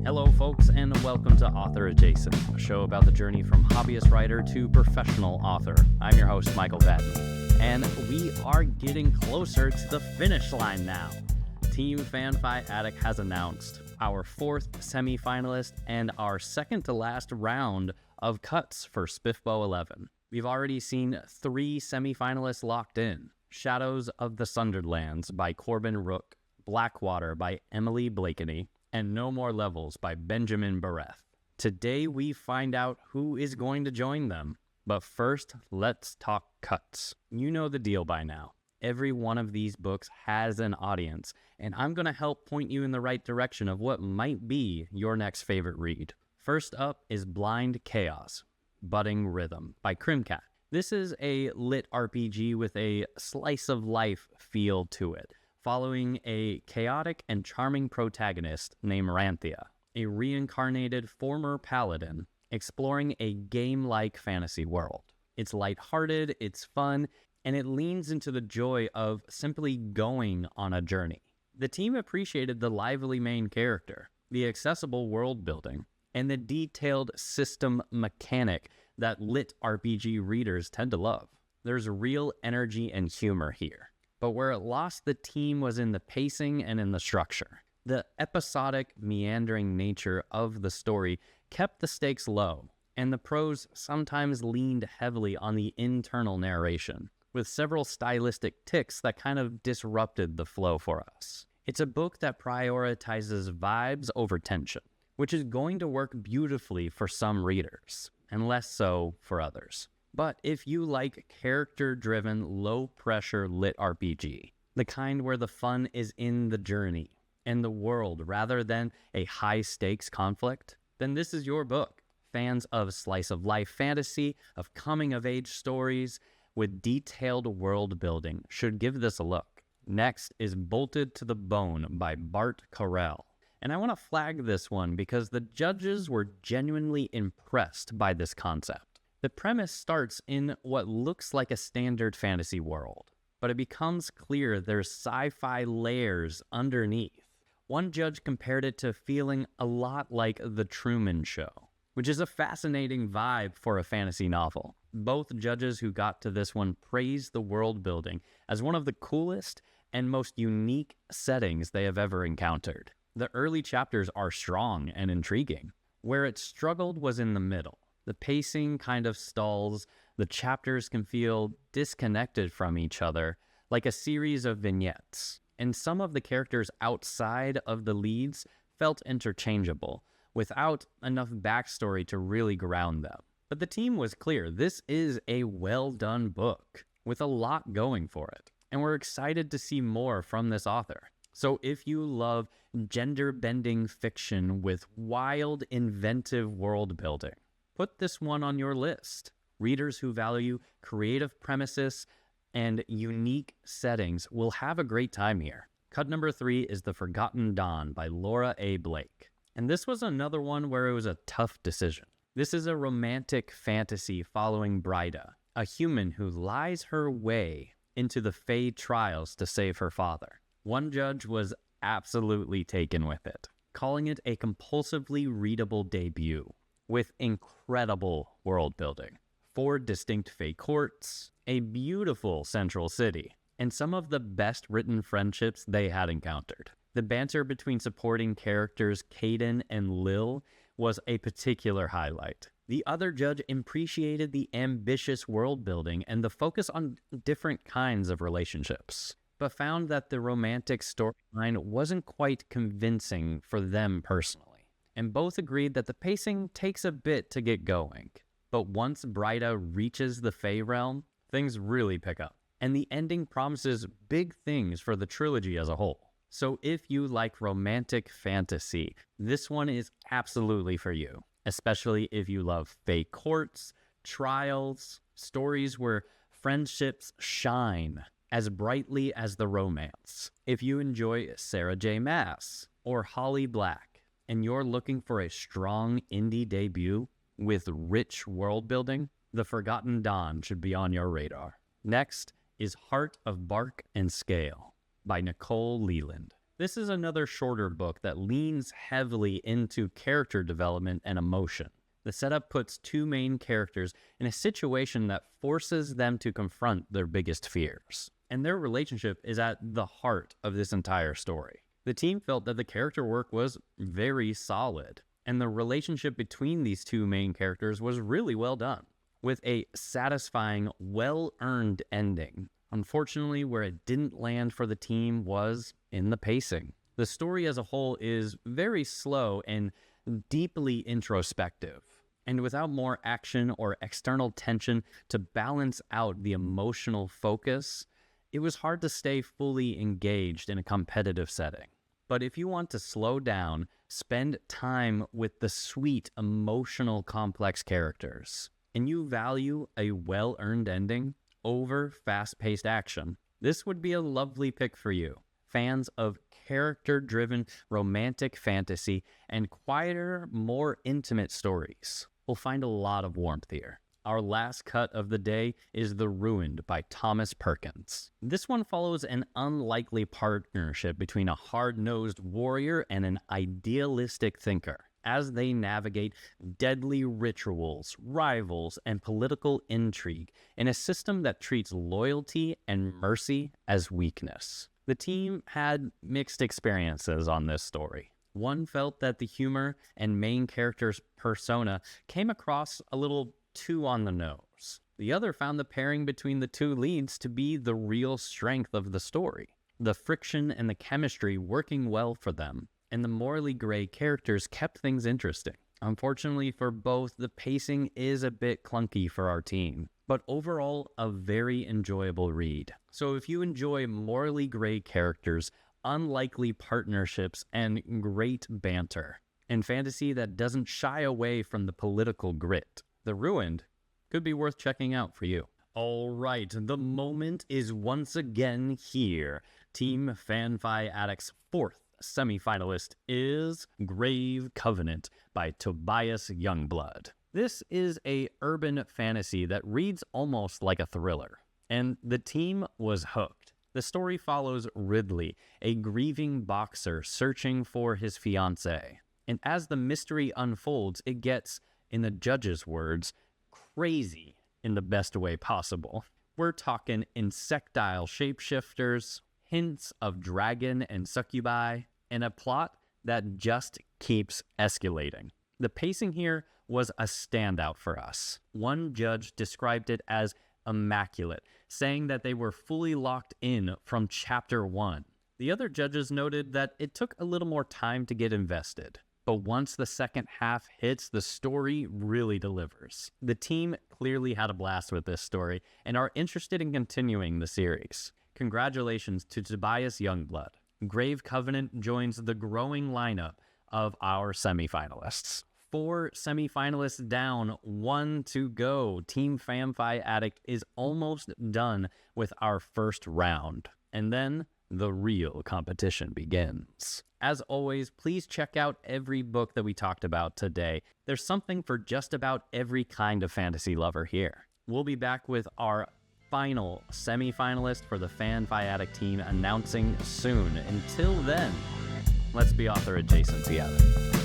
Hello, folks, and welcome to Author Adjacent, a show about the journey from hobbyist writer to professional author. I'm your host, Michael Vadney, and we are getting closer to the finish line now. Team FanFiAddict has announced our fourth semifinalist and our second to last round of cuts for SPFBO 11. We've already seen 3 semifinalists locked in: Shadows of the Sunderlands by Corbin Rook, Blackwater by Emily Blakeney, and No More Levels by Benjamin Bareth. Today we find out who is going to join them. But first, let's talk cuts. You know the deal by now. Every one of these books has an audience, and I'm going to help point you in the right direction of what might be your next favorite read. First up is Blind Chaos, Budding Rhythm by Crimcat. This is a lit RPG with a slice of life feel to it, following a chaotic and charming protagonist named Ranthia, a reincarnated former paladin exploring a game-like fantasy world. It's lighthearted, it's fun, and it leans into the joy of simply going on a journey. The team appreciated the lively main character, the accessible world building, and the detailed system mechanic that lit RPG readers tend to love. There's real energy and humor here. But where it lost the team was in the pacing and in the structure. The episodic, meandering nature of the story kept the stakes low, and the prose sometimes leaned heavily on the internal narration, with several stylistic tics that kind of disrupted the flow for us. It's a book that prioritizes vibes over tension, which is going to work beautifully for some readers, and less so for others. But if you like character-driven, low-pressure lit RPG, the kind where the fun is in the journey and the world rather than a high-stakes conflict, then this is your book. Fans of slice-of-life fantasy, of coming-of-age stories with detailed world-building should give this a look. Next is Bolted to the Bone by Bart Carell. And I want to flag this one because the judges were genuinely impressed by this concept. The premise starts in what looks like a standard fantasy world, but it becomes clear there's sci-fi layers underneath. One judge compared it to feeling a lot like The Truman Show, which is a fascinating vibe for a fantasy novel. Both judges who got to this one praised the world building as one of the coolest and most unique settings they have ever encountered. The early chapters are strong and intriguing. Where it struggled was in the middle. The pacing kind of stalls, the chapters can feel disconnected from each other, like a series of vignettes, and some of the characters outside of the leads felt interchangeable, without enough backstory to really ground them. But the team was clear, this is a well-done book, with a lot going for it, and we're excited to see more from this author. So if you love gender-bending fiction with wild, inventive world building, put this one on your list. Readers who value creative premises and unique settings will have a great time here. Cut number 3 is The Forgotten Dawn by Laura A. Blake. And this was another one where it was a tough decision. This is a romantic fantasy following Bryda, a human who lies her way into the Fae trials to save her father. One judge was absolutely taken with it, calling it a compulsively readable debut, with incredible world building, 4 distinct Fae courts, a beautiful central city, and some of the best written friendships they had encountered. The banter between supporting characters Caden and Lil was a particular highlight. The other judge appreciated the ambitious world building and the focus on different kinds of relationships, but found that the romantic storyline wasn't quite convincing for them personally. And both agreed that the pacing takes a bit to get going. But once Bryda reaches the Fae realm, things really pick up. And the ending promises big things for the trilogy as a whole. So if you like romantic fantasy, this one is absolutely for you. Especially if you love Fae courts, trials, stories where friendships shine as brightly as the romance. If you enjoy Sarah J. Maas or Holly Black, and you're looking for a strong indie debut with rich world building, The Forgotten Dawn should be on your radar. Next is Heart of Bark and Scale by Nicole Leland. This is another shorter book that leans heavily into character development and emotion. The setup puts two main characters in a situation that forces them to confront their biggest fears. And their relationship is at the heart of this entire story. The team felt that the character work was very solid, and the relationship between these two main characters was really well done, with a satisfying, well-earned ending. Unfortunately, where it didn't land for the team was in the pacing. The story as a whole is very slow and deeply introspective, and without more action or external tension to balance out the emotional focus, it was hard to stay fully engaged in a competitive setting. But if you want to slow down, spend time with the sweet, emotional, complex characters, and you value a well-earned ending over fast-paced action, this would be a lovely pick for you. Fans of character-driven romantic fantasy and quieter, more intimate stories will find a lot of warmth here. Our last cut of the day is The Ruined by Thomas Perkins. This one follows an unlikely partnership between a hard-nosed warrior and an idealistic thinker as they navigate deadly rituals, rivals, and political intrigue in a system that treats loyalty and mercy as weakness. The team had mixed experiences on this story. One felt that the humor and main character's persona came across a little too on the nose. The other found the pairing between the two leads to be the real strength of the story, the friction and the chemistry working well for them, and the morally gray characters kept things interesting. Unfortunately for both, the pacing is a bit clunky for our team, but overall a very enjoyable read. So if you enjoy morally gray characters, unlikely partnerships, and great banter, and fantasy that doesn't shy away from the political grit, The Ruined could be worth checking out for you. All right, the moment is once again here. Team FanFiAddict's fourth semi-finalist is Grave Covenant by Tobias Youngblood. This is a urban fantasy that reads almost like a thriller, and the team was hooked. The story follows Ridley, a grieving boxer searching for his fiancée. And as the mystery unfolds, it gets, in the judge's words, crazy in the best way possible. We're talking insectile shapeshifters, hints of dragon and succubi, and a plot that just keeps escalating. The pacing here was a standout for us. One judge described it as immaculate, saying that they were fully locked in from chapter 1. The other judges noted that it took a little more time to get invested, but once the second half hits, the story really delivers. The team clearly had a blast with this story and are interested in continuing the series. Congratulations to Tobias Youngblood. Grave Covenant joins the growing lineup of our semifinalists. 4 semifinalists down, 1 to go. Team FanFiAddict is almost done with our first round. And then the real competition begins. As always, please check out every book that we talked about today. There's something for just about every kind of fantasy lover here. We'll be back with our final semi-finalist for the FanFiAddict team announcing soon. Until then, let's be author adjacent together.